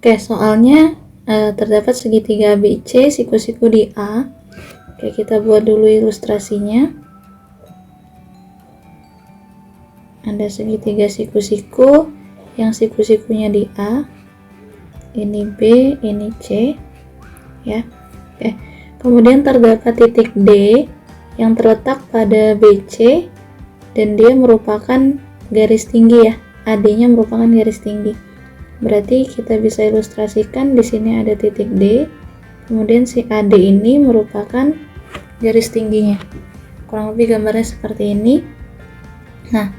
Oke, soalnya terdapat segitiga ABC siku-siku di A. Oke, kita buat dulu ilustrasinya. Ada segitiga siku-siku yang siku-sikunya di A. Ini B, ini C. Ya. Oke. Kemudian terdapat titik D yang terletak pada BC dan dia merupakan garis tinggi ya. AD-nya merupakan garis tinggi. Berarti kita bisa ilustrasikan di sini ada titik D, kemudian si AD ini merupakan garis tingginya. Kurang lebih gambarnya seperti ini. Nah,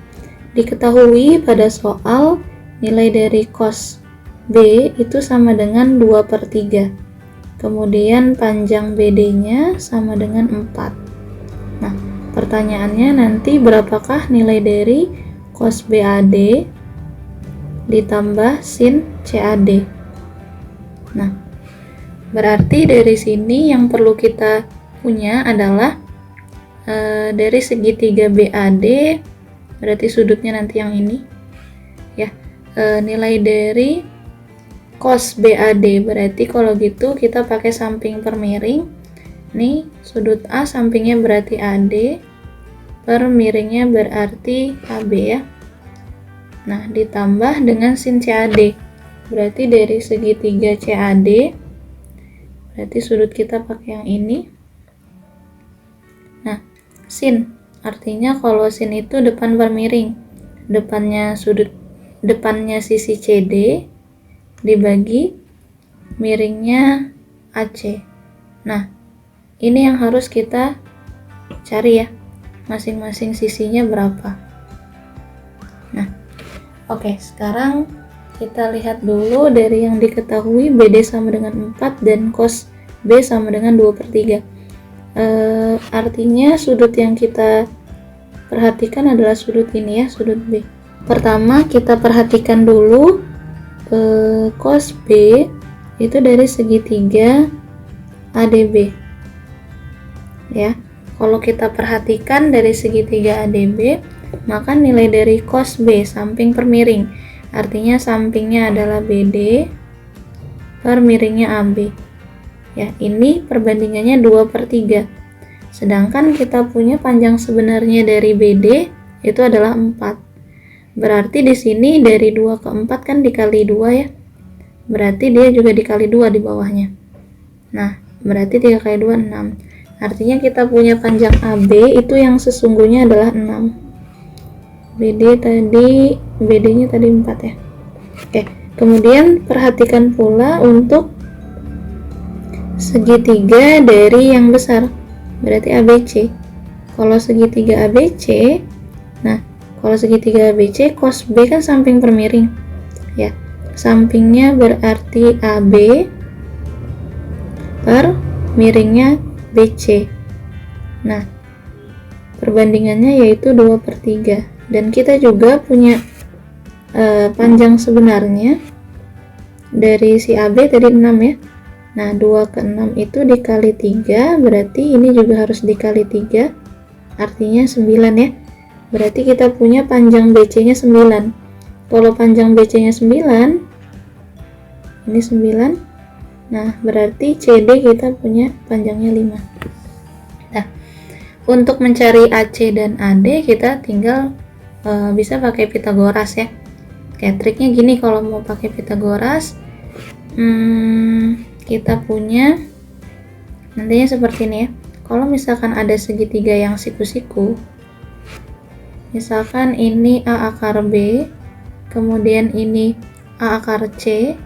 diketahui pada soal nilai dari cos B itu sama dengan 2/3. Kemudian panjang BD-nya sama dengan 4. Nah, pertanyaannya nanti berapakah nilai dari cos BAD ditambah sin CAD. Nah, berarti dari sini yang perlu kita punya adalah dari segitiga BAD, berarti sudutnya nanti yang ini ya, nilai dari cos BAD. Berarti kalau gitu kita pakai samping per miring. Nih, sudut A sampingnya berarti AD, per miringnya berarti AB ya. Nah, ditambah dengan sin CAD. Berarti dari segitiga CAD, berarti sudut kita pakai yang ini. Nah, sin, artinya kalau sin itu depan per miring. Depannya sisi CD dibagi miringnya AC. Nah, ini yang harus kita cari ya. Masing-masing sisinya berapa. Oke, sekarang kita lihat dulu dari yang diketahui BD sama dengan 4 dan cos B sama dengan 2/3. Artinya sudut yang kita perhatikan adalah sudut ini ya, sudut B. Pertama kita perhatikan dulu cos B itu dari segitiga ADB. Ya, kalau kita perhatikan dari segitiga ADB, maka nilai dari cos B samping per miring, artinya sampingnya adalah BD per miringnya AB ya, ini perbandingannya 2/3. Sedangkan kita punya panjang sebenarnya dari BD itu adalah 4. Berarti di sini dari 2 ke 4 kan dikali 2 ya, berarti dia juga dikali 2 di bawahnya. Nah, berarti 3 kali 2 6. Artinya kita punya panjang AB itu yang sesungguhnya adalah 6. BD-nya tadi 4 ya. Oke, kemudian perhatikan pula untuk segitiga dari yang besar, berarti ABC. Kalau segitiga ABC, nah kalau segitiga ABC cos B kan samping per miring ya, sampingnya berarti AB per miringnya BC. Nah, perbandingannya yaitu 2/3. Dan kita juga punya panjang sebenarnya dari si AB tadi 6 ya. Nah, 2 ke 6 itu dikali 3, berarti ini juga harus dikali 3, artinya 9 ya. Berarti kita punya panjang BC nya 9. Kalau panjang BC nya 9, ini 9, nah berarti CD kita punya panjangnya 5. Nah, untuk mencari AC dan AD kita tinggal bisa pakai Pitagoras ya. Kayak triknya gini, kalau mau pakai Pitagoras, kita punya nantinya seperti ini ya. Kalau misalkan ada segitiga yang siku-siku, misalkan ini A akar B, kemudian ini A akar C,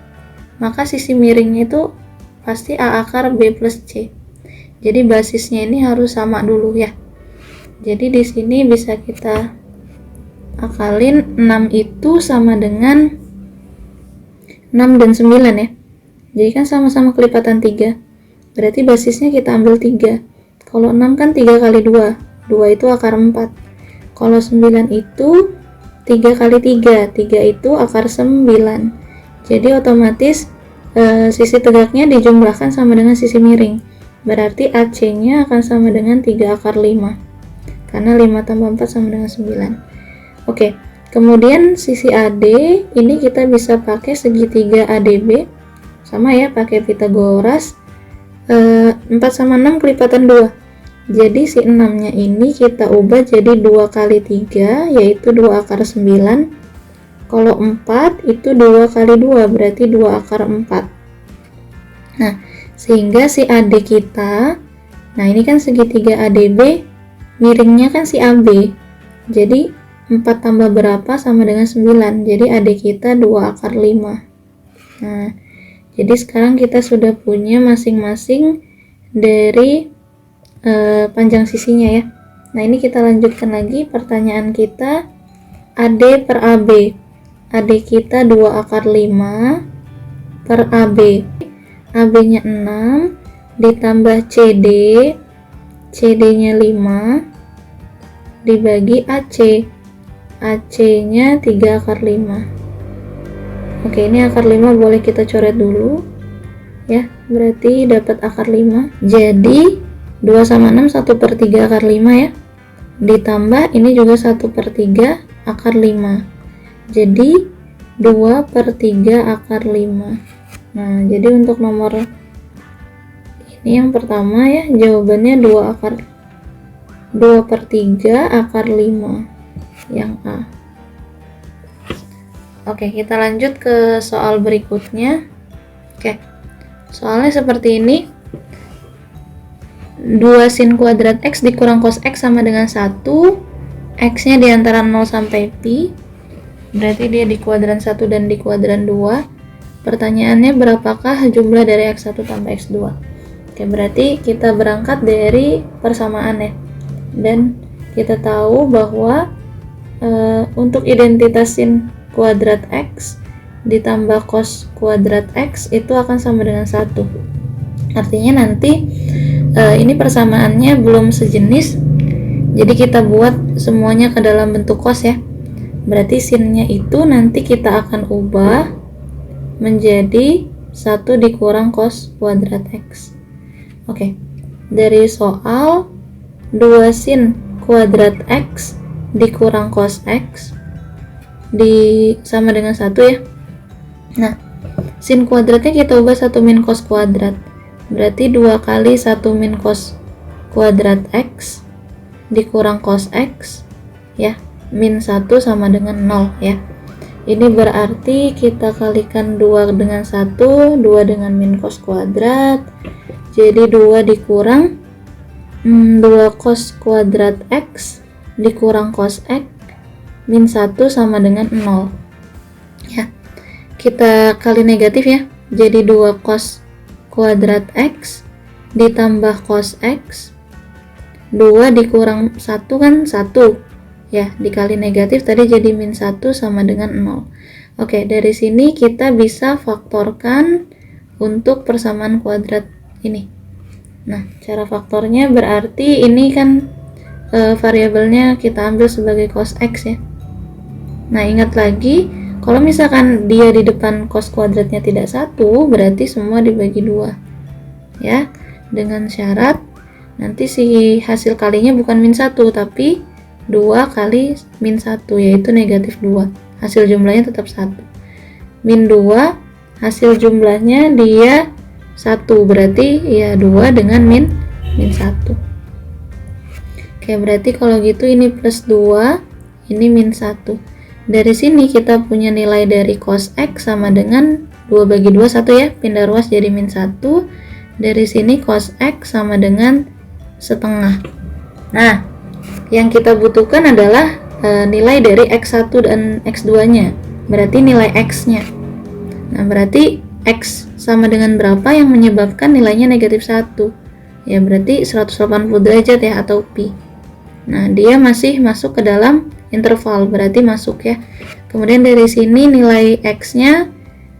maka sisi miringnya itu pasti A akar B plus C. Jadi basisnya ini harus sama dulu ya. Jadi di sini bisa kita akalin 6 itu sama dengan 6 dan 9 ya. Jadi kan sama-sama kelipatan 3. Berarti basisnya kita ambil 3. Kalau 6 kan 3 kali 2. 2 itu akar 4. Kalau 9 itu 3 kali 3. 3 itu akar 9. Jadi otomatis sisi tegaknya dijumlahkan sama dengan sisi miring. Berarti AC-nya akan sama dengan 3 akar 5. Karena 5 tambah 4 sama dengan 9. Oke, kemudian sisi AD ini kita bisa pakai segitiga ADB. sama ya, pakai Pitagoras. 4 sama 6 kelipatan 2, jadi si 6 nya ini kita ubah jadi 2 kali 3, yaitu 2 akar 9. Kalau 4 itu 2 kali 2, berarti 2 akar 4. Nah, sehingga si AD kita, nah ini kan segitiga ADB, miringnya kan si AB, jadi 4 tambah berapa sama dengan 9, jadi AD kita 2 akar 5. Nah, jadi sekarang kita sudah punya masing-masing dari panjang sisinya ya. Nah, ini kita lanjutkan lagi pertanyaan kita. AD per AB, AD kita 2 akar 5 per AB, AB nya 6 ditambah CD, CD nya 5 dibagi AC, AC nya 3 akar 5. Oke, ini akar 5 boleh kita coret dulu ya, berarti dapat akar 5. Jadi 2 sama 6 1/3 akar 5 ya, ditambah ini juga 1/3 akar 5, jadi 2/3 akar 5. Nah, jadi untuk nomor ini yang pertama ya, jawabannya 2/3 akar 5 yang A. Oke, kita lanjut ke soal berikutnya. Oke, soalnya seperti ini. 2 sin kuadrat X dikurang cos X sama dengan 1. X nya di antara 0 sampai pi, berarti dia di kuadran 1 dan di kuadran 2. Pertanyaannya, berapakah jumlah dari X1 tambah X2? Oke, berarti kita berangkat dari persamaan ya, dan kita tahu bahwa untuk identitas sin kuadrat X ditambah cos kuadrat X itu akan sama dengan 1. Artinya nanti ini persamaannya belum sejenis, jadi kita buat semuanya ke dalam bentuk cos ya. Berarti sinnya itu nanti kita akan ubah menjadi 1 dikurang cos kuadrat X. Oke, dari soal 2 sin kuadrat X dikurang cos X sama dengan 1 ya. Nah, sin kuadratnya kita ubah 1 min cos kuadrat, berarti 2 kali 1 min cos kuadrat X dikurang cos X ya, min 1 sama dengan 0 ya. Ini berarti kita kalikan 2 dengan 1, 2 dengan min cos kuadrat, jadi 2 dikurang 2 cos kuadrat X dikurang cos X min 1 sama dengan 0 ya. Kita kali negatif ya, jadi 2 cos kuadrat X ditambah cos X, 2 dikurang 1 kan 1 ya, dikali negatif tadi jadi min 1 sama dengan 0. Oke, dari sini kita bisa faktorkan untuk persamaan kuadrat ini. Nah, cara faktornya berarti ini kan variabelnya kita ambil sebagai cos X ya. Nah, ingat lagi, kalau misalkan dia di depan cos kuadratnya tidak 1, berarti semua dibagi 2 ya, dengan syarat nanti si hasil kalinya bukan min 1 tapi 2 kali min 1, yaitu negatif 2, hasil jumlahnya tetap 1. Min 2 hasil jumlahnya dia 1, berarti ya 2 dengan min 1. Oke, berarti kalau gitu ini plus 2, ini min 1. Dari sini kita punya nilai dari cos X sama dengan 2 bagi 2, 1 ya, pindah ruas jadi min 1. Dari sini cos X sama dengan setengah. Nah, yang kita butuhkan adalah nilai dari X1 dan X2 nya, berarti nilai X nya. Nah, berarti X sama dengan berapa yang menyebabkan nilainya negatif 1? Ya, berarti 180 derajat ya, atau pi. Nah, dia masih masuk ke dalam interval, berarti masuk ya. Kemudian dari sini nilai X nya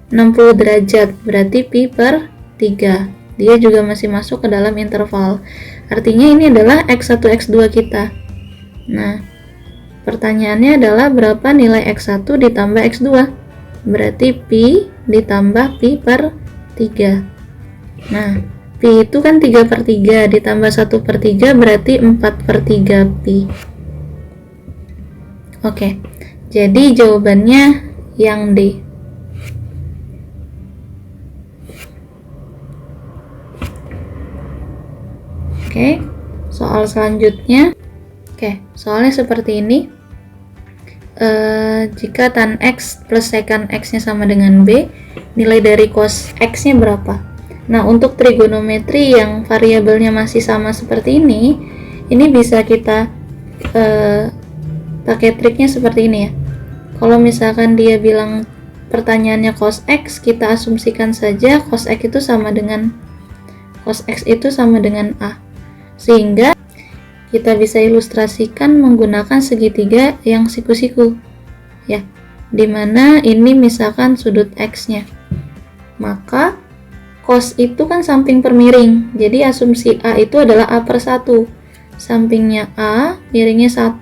60 derajat, berarti pi per 3. Dia juga masih masuk ke dalam interval. Artinya ini adalah X1 X2 kita. Nah, pertanyaannya adalah berapa nilai X1 ditambah X2? Berarti pi ditambah pi per 3. Nah, pi itu kan 3/3 ditambah 1/3 berarti 4/3 pi. Oke, jadi jawabannya yang D. Oke, soal selanjutnya. Oke, soalnya seperti ini. Jika tan X plus secant X-nya sama dengan B, nilai dari cos X-nya berapa? Nah, untuk trigonometri yang variabelnya masih sama seperti ini bisa kita pakai triknya seperti ini ya. Kalau misalkan dia bilang pertanyaannya cos X, kita asumsikan saja cos X itu sama dengan A. Sehingga kita bisa ilustrasikan menggunakan segitiga yang siku-siku ya, dimana ini misalkan sudut X-nya, maka cos itu kan samping per miring, jadi asumsi A itu adalah A per 1, sampingnya A, miringnya 1,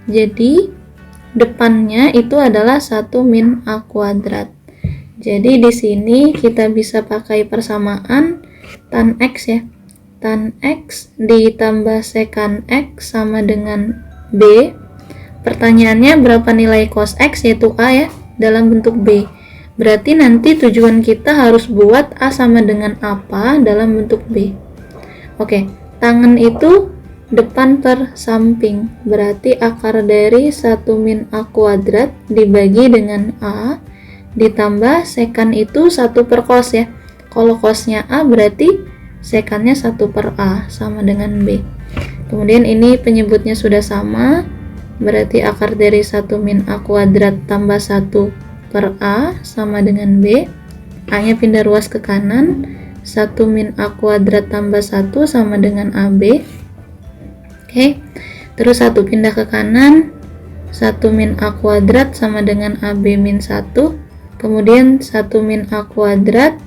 jadi depannya itu adalah 1 min A kuadrat. Jadi di sini kita bisa pakai persamaan tan X ya, tan X ditambah secant X sama dengan B. Pertanyaannya berapa nilai cos X, yaitu A ya, dalam bentuk B. Berarti nanti tujuan kita harus buat A sama dengan apa dalam bentuk B. Oke, tangan itu depan per samping, berarti akar dari 1 min A kuadrat dibagi dengan A ditambah secant itu 1 per cos ya. Kalau cosnya A berarti secantnya 1 per A sama dengan B. Kemudian ini penyebutnya sudah sama, berarti akar dari 1 min A kuadrat tambah 1 per A sama dengan B. A nya pindah ruas ke kanan, 1 min A kuadrat tambah 1 sama dengan AB. Oke, terus 1 pindah ke kanan, 1 min A kuadrat sama dengan AB min 1. Kemudian 1 min A kuadrat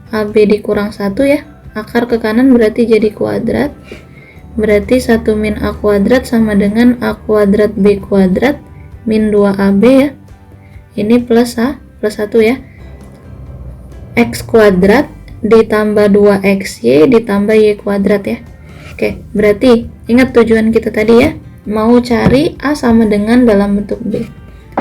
AB dikurang 1 ya, akar ke kanan berarti jadi kuadrat, berarti 1 min A kuadrat sama dengan A kuadrat B kuadrat min 2AB ya, ini plus 1 ya, X kuadrat ditambah 2XY ditambah Y kuadrat ya. Oke, berarti ingat tujuan kita tadi ya, mau cari A sama dengan dalam bentuk B.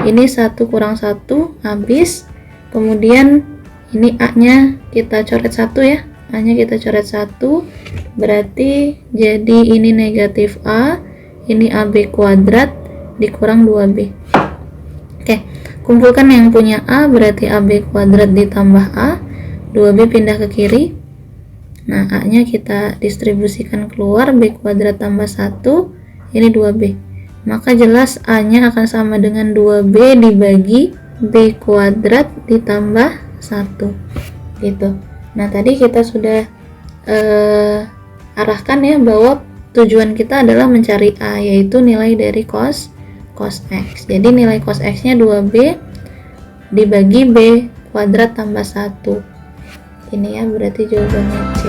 Ini 1 kurang 1 habis, kemudian ini A nya kita coret 1 ya, A nya kita coret 1, berarti jadi ini negatif A, ini AB kuadrat dikurang 2B. Oke, kumpulkan yang punya A, berarti AB kuadrat ditambah A, 2B pindah ke kiri. Nah, A nya kita distribusikan keluar, B kuadrat tambah 1, ini 2B. Maka jelas A nya akan sama dengan 2B dibagi B kuadrat ditambah 1 gitu. Nah, tadi kita sudah arahkan ya bahwa tujuan kita adalah mencari A, yaitu nilai dari cos X. Jadi nilai cos X nya 2B dibagi B kuadrat tambah 1. Ini ya, berarti jawabannya C.